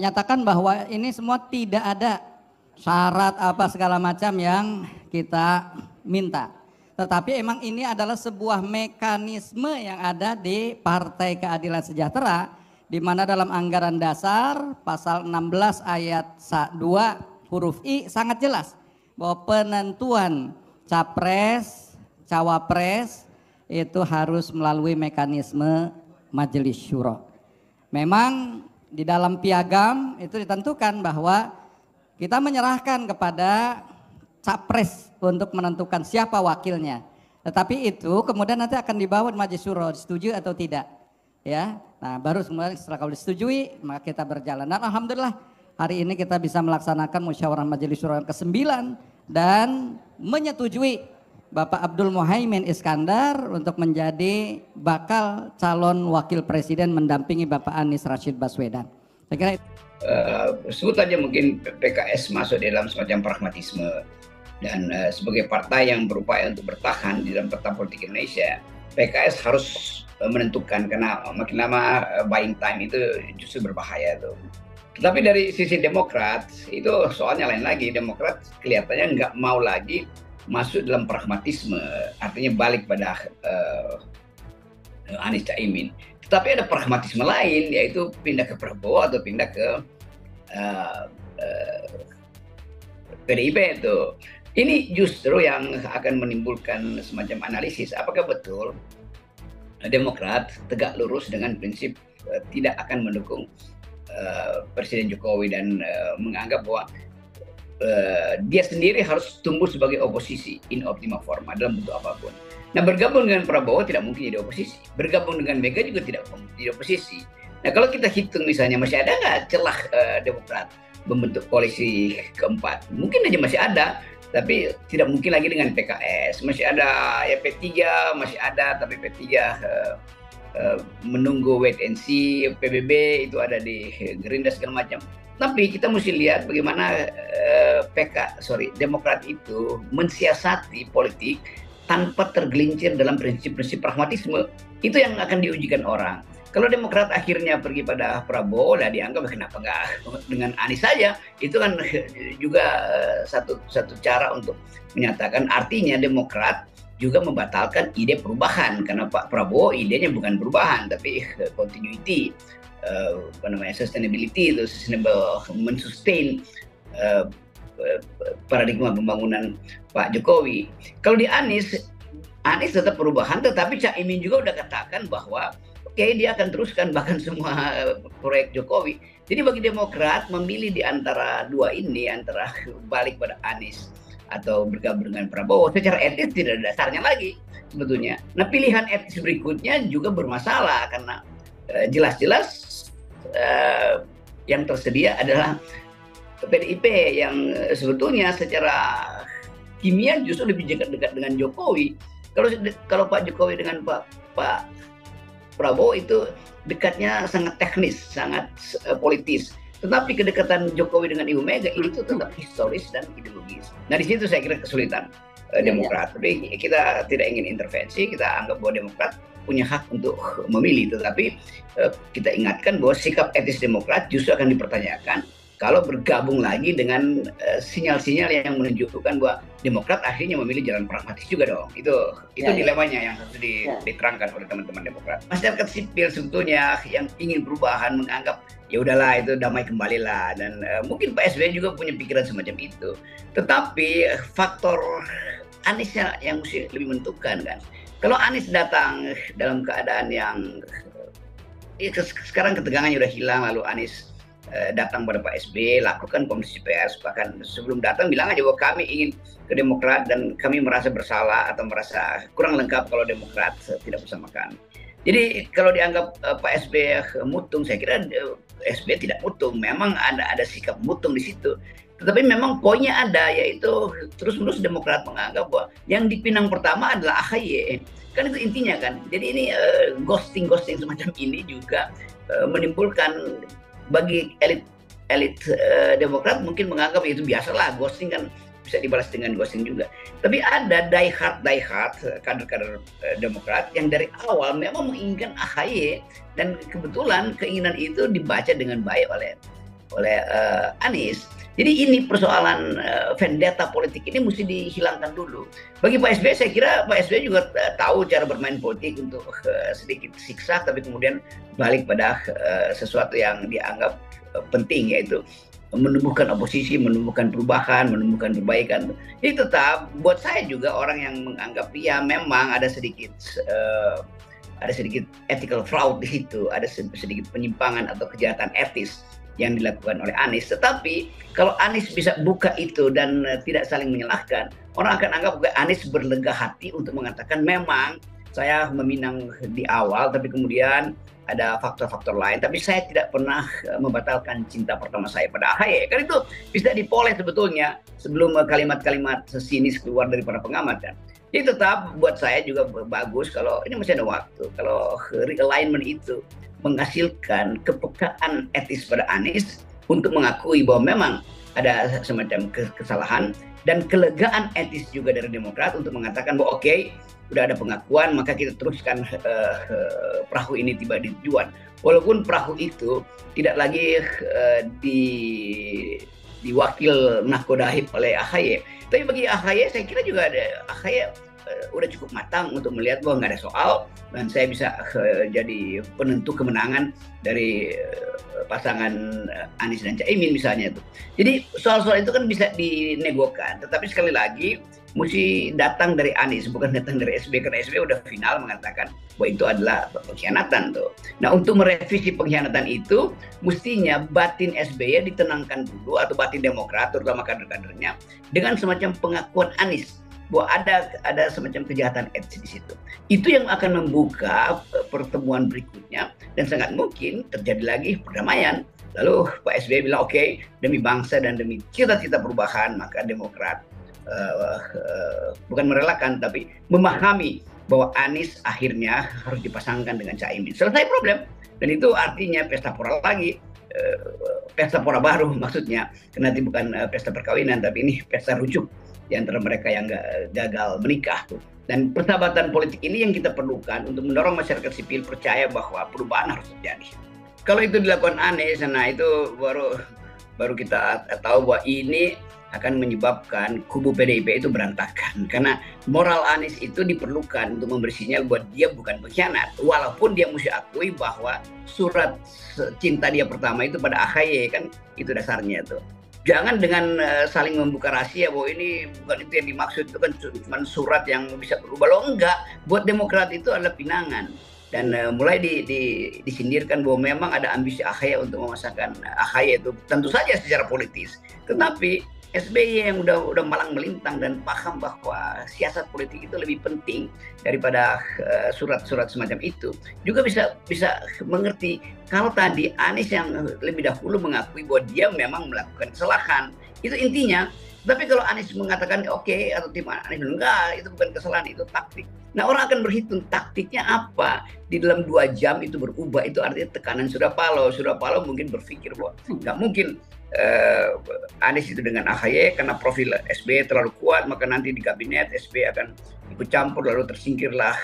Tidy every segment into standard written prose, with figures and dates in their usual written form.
menyatakan bahwa ini semua tidak ada syarat apa segala macam yang kita minta. Tetapi emang ini adalah sebuah mekanisme yang ada di Partai Keadilan Sejahtera, di mana dalam anggaran dasar pasal 16 ayat 2 huruf I sangat jelas bahwa penentuan capres, cawapres itu harus melalui mekanisme majelis syuro. Memang di dalam piagam itu ditentukan bahwa kita menyerahkan kepada capres untuk menentukan siapa wakilnya. Tetapi itu kemudian nanti akan dibawa di majelis syuro, disetujui atau tidak. Ya, nah baru kemudian setelah kalau disetujui maka kita berjalan. Dan alhamdulillah hari ini kita bisa melaksanakan musyawarah majelis syuro yang ke-9 dan menyetujui Bapak Abdul Muhaimin Iskandar untuk menjadi bakal calon wakil presiden mendampingi Bapak Anies Rashid Baswedan. Saya kira sebut aja mungkin PKS masuk dalam semacam pragmatisme dan sebagai partai yang berupaya untuk bertahan di dalam peta politik Indonesia, PKS harus menentukan karena makin lama buying time itu justru berbahaya tuh. Tetapi dari sisi Demokrat itu soalnya lain lagi. Demokrat kelihatannya nggak mau lagi masuk dalam pragmatisme, artinya balik pada Anies Caimin. Tetapi ada pragmatisme lain, yaitu pindah ke Prabowo atau pindah ke PDIP itu. Ini justru yang akan menimbulkan semacam analisis. Apakah betul Demokrat tegak lurus dengan prinsip tidak akan mendukung Presiden Jokowi dan menganggap bahwa dia sendiri harus tumbuh sebagai oposisi in optima forma dalam bentuk apapun. Nah, bergabung dengan Prabowo tidak mungkin jadi oposisi. Bergabung dengan Mega juga tidak mungkin jadi oposisi. Nah, kalau kita hitung misalnya masih ada nggak celah Demokrat membentuk koalisi keempat? Mungkin aja masih ada, tapi tidak mungkin lagi dengan PKS. Masih ada ya P3, masih ada, tapi P3 menunggu wait and see, PBB itu ada di Gerindra segala macam. Tapi kita mesti lihat bagaimana Demokrat itu mensiasati politik tanpa tergelincir dalam prinsip-prinsip pragmatisme. Itu yang akan diujikan orang. Kalau Demokrat akhirnya pergi pada Prabowo, lah dianggap kenapa nggak dengan Anies saja? Itu kan juga satu cara untuk menyatakan artinya Demokrat juga membatalkan ide perubahan, karena Pak Prabowo idenya bukan perubahan tapi continuity, sustainability, itu sustainable, mensustain paradigma pembangunan Pak Jokowi. Kalau di Anies tetap perubahan, tetapi Cak Imin juga udah katakan bahwa dia akan teruskan bahkan semua proyek Jokowi. Jadi bagi Demokrat memilih di antara dua ini, antara balik pada Anies atau bergabung dengan Prabowo, secara etis tidak ada dasarnya lagi sebetulnya. Nah, pilihan etis berikutnya juga bermasalah karena jelas-jelas yang tersedia adalah PDIP yang sebetulnya secara kimia justru lebih dekat dengan Jokowi. Kalau Pak Jokowi dengan Pak Prabowo itu dekatnya sangat teknis, sangat politis. Tetapi kedekatan Jokowi dengan Ibu Mega itu tetap historis dan ideologis. Nah, di situ saya kira kesulitan Demokrat. Tapi kita tidak ingin intervensi, kita anggap bahwa Demokrat punya hak untuk memilih. Tetapi kita ingatkan bahwa sikap etis Demokrat justru akan dipertanyakan kalau bergabung lagi dengan sinyal-sinyal yang menunjukkan bahwa Demokrat akhirnya memilih jalan pragmatis juga dong. Itu dilemanya yang harus diterangkan oleh teman-teman Demokrat. Masyarakat sipil sebetulnya yang ingin perubahan menganggap ya udahlah itu damai kembalilah, dan mungkin Pak SBY juga punya pikiran semacam itu. Tetapi faktor Anies yang mesti lebih menentukan kan. Kalau Anies datang dalam keadaan yang sekarang ketegangannya udah hilang, lalu Anies datang pada Pak SBY, lakukan komisi pers, bahkan sebelum datang bilang aja bahwa kami ingin ke Demokrat dan kami merasa bersalah atau merasa kurang lengkap kalau Demokrat tidak bersama kami. Jadi kalau dianggap Pak SBY mutung, saya kira SBY tidak mutung, memang ada sikap mutung di situ. Tetapi memang poinnya ada, yaitu terus-menerus Demokrat menganggap bahwa yang dipinang pertama adalah AHY. Kan itu intinya kan. Jadi ini ghosting semacam ini juga menimbulkan bagi elit Demokrat mungkin menganggap itu biasalah, ghosting kan bisa dibalas dengan ghosting juga. Tapi ada die hard kader-kader Demokrat yang dari awal memang menginginkan AHY, dan kebetulan keinginan itu dibaca dengan baik oleh Anies. Jadi ini persoalan vendetta politik ini mesti dihilangkan dulu. Bagi Pak SBY, saya kira Pak SBY juga tahu cara bermain politik untuk sedikit siksa, tapi kemudian balik pada sesuatu yang dianggap penting, yaitu menumbuhkan oposisi, menumbuhkan perubahan, menumbuhkan perbaikan. Jadi tetap buat saya juga orang yang menganggap ya memang ada sedikit ethical fraud di situ, ada sedikit penyimpangan atau kejahatan etis yang dilakukan oleh Anies. Tetapi kalau Anies bisa buka itu dan tidak saling menyalahkan, orang akan anggap Anies berlega hati untuk mengatakan memang saya meminang di awal, tapi kemudian ada faktor-faktor lain. Tapi saya tidak pernah membatalkan cinta pertama saya pada AHY. Kan itu bisa dipoles sebetulnya sebelum kalimat-kalimat sesinis keluar dari para pengamat kan. Jadi tetap buat saya juga bagus kalau ini masih ada waktu. Kalau realignment itu menghasilkan kepekaan etis pada Anies untuk mengakui bahwa memang ada semacam kesalahan, dan kelegaan etis juga dari Demokrat untuk mengatakan bahwa oke, udah ada pengakuan, maka kita teruskan perahu ini tiba di tujuan. Walaupun perahu itu tidak lagi diwakil nahkodahib oleh AHY. Tapi bagi AHY saya kira juga ada AHY udah cukup matang untuk melihat bahwa nggak ada soal dan saya bisa jadi penentu kemenangan dari pasangan Anies dan Caimin misalnya tuh. Jadi soal-soal itu kan bisa dinegokan, tetapi sekali lagi mesti datang dari Anies, bukan datang dari SBY, karena SBY udah final mengatakan bahwa itu adalah pengkhianatan tuh. Nah, untuk merevisi pengkhianatan itu mestinya batin SBY ditenangkan dulu, atau batin Demokrat terutama kader-kadernya, dengan semacam pengakuan Anies bahwa ada semacam kejahatan etis di situ. Itu yang akan membuka pertemuan berikutnya dan sangat mungkin terjadi lagi perdamaian. Lalu Pak SBY bilang oke, demi bangsa dan demi cita-cita perubahan, maka Demokrat bukan merelakan tapi memahami bahwa Anies akhirnya harus dipasangkan dengan Caimin. Selesai problem. Dan itu artinya pesta pora lagi, pesta pora baru maksudnya, karena nanti bukan pesta perkawinan tapi ini pesta rujuk di antara mereka yang gagal menikah tuh. Dan persahabatan politik ini yang kita perlukan untuk mendorong masyarakat sipil percaya bahwa perubahan harus terjadi. Kalau itu dilakukan Anies, nah itu baru kita tahu bahwa ini akan menyebabkan kubu PDIP itu berantakan. Karena moral Anies itu diperlukan untuk memberi sinyal bahwa dia bukan pengkhianat. Walaupun dia mesti akui bahwa surat cinta dia pertama itu pada AHY, kan itu dasarnya tuh. Jangan dengan saling membuka rahasia bahwa ini bukan itu yang dimaksud, itu kan cuma surat yang bisa berubah. Loh enggak, buat Demokrat itu adalah pinangan. Dan mulai disindirkan bahwa memang ada ambisi AHY untuk memasangkan AHY itu tentu saja secara politis. Tetapi SBY yang udah malang melintang dan paham bahwa siasat politik itu lebih penting daripada surat-surat semacam itu, juga bisa mengerti kalau tadi Anies yang lebih dahulu mengakui bahwa dia memang melakukan kesalahan. Itu intinya. Tapi kalau Anies mengatakan oke, atau tim Anies enggak, itu bukan kesalahan, itu taktik. Nah, orang akan berhitung taktiknya apa. Di dalam 2 jam itu berubah, itu artinya tekanan Surya Paloh. Surya Paloh mungkin berpikir bahwa nggak mungkin Anies itu dengan AHY, karena profil SBY terlalu kuat, maka nanti di kabinet SBY akan ikut campur, lalu tersingkirlah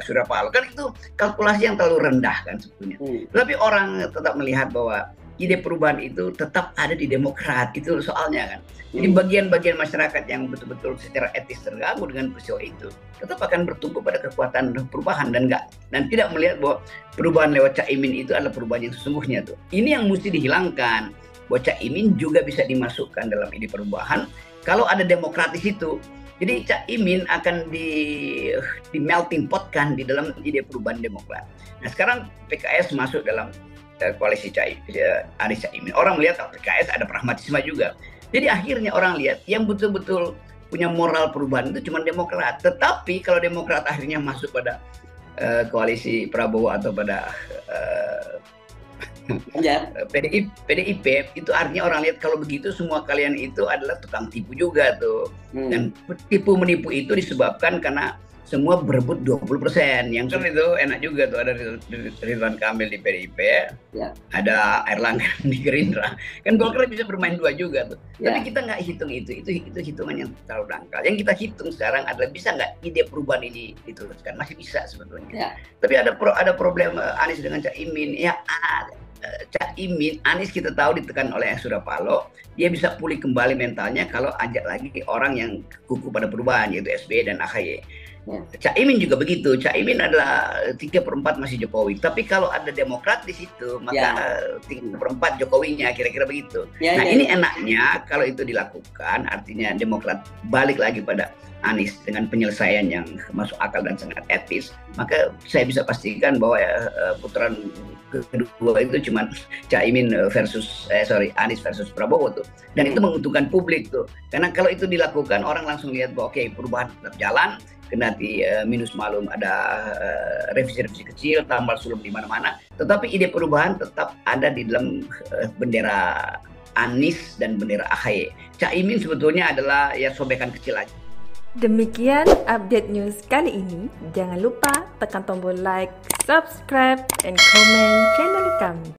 Surya Paloh. Kan itu kalkulasi yang terlalu rendah kan sebetulnya. Tapi orang tetap melihat bahwa ide perubahan itu tetap ada di Demokrat, itu soalnya kan. Jadi bagian-bagian masyarakat yang betul-betul secara etis terganggu dengan peristiwa itu tetap akan bertumpu pada kekuatan perubahan dan tidak melihat bahwa perubahan lewat Caimin itu adalah perubahan yang sesungguhnya tuh. Ini yang mesti dihilangkan, bahwa Caimin juga bisa dimasukkan dalam ide perubahan kalau ada Demokrat di situ. Jadi Caimin akan di melting pot kan di dalam ide perubahan Demokrat. Nah, sekarang PKS masuk dalam koalisi Anies Caimin. Orang melihat PKS ada pragmatisme juga. Jadi akhirnya orang lihat yang betul-betul punya moral perubahan itu cuma Demokrat. Tetapi kalau Demokrat akhirnya masuk pada koalisi Prabowo atau pada PDIP, itu artinya orang lihat kalau begitu semua kalian itu adalah tukang tipu juga tuh. Dan tipu menipu itu disebabkan karena semua berebut 20%. Yang kan itu enak juga tuh, ada Ridwan Kamil di PDIP, ya. Ada Erlangga di Gerindra. Kan Golkar bisa bermain 2 juga tuh. Ya. Tapi kita nggak hitung itu hitungan yang terlalu dangkal. Yang kita hitung sekarang adalah bisa nggak ide perubahan ini diteruskan. Masih bisa sebetulnya. Ya. Tapi ada problem Anies dengan Caimin, ya Caimin, Anies kita tahu ditekan oleh Surya Paloh, dia bisa pulih kembali mentalnya kalau ajak lagi orang yang kukuh pada perubahan, yaitu SBY dan AHY. Caimin juga begitu. Caimin adalah 3/4 masih Jokowi. Tapi kalau ada Demokrat di situ, maka 3/4 Jokowinya, kira-kira begitu. Ini enaknya kalau itu dilakukan, artinya Demokrat balik lagi pada Anies dengan penyelesaian yang masuk akal dan sangat etis, maka saya bisa pastikan bahwa putaran kedua itu cuma Caimin versus Anies versus Prabowo tuh, dan itu menguntungkan publik tuh, karena kalau itu dilakukan orang langsung lihat bahwa oke, perubahan tetap jalan, kendati minus malum ada revisi-revisi kecil, tambal sulum di mana-mana, tetapi ide perubahan tetap ada di dalam bendera Anies dan bendera AHY. Caimin sebetulnya adalah ya sobekan kecil aja. Demikian update news kali ini. Jangan lupa tekan tombol like, subscribe, and comment channel kami.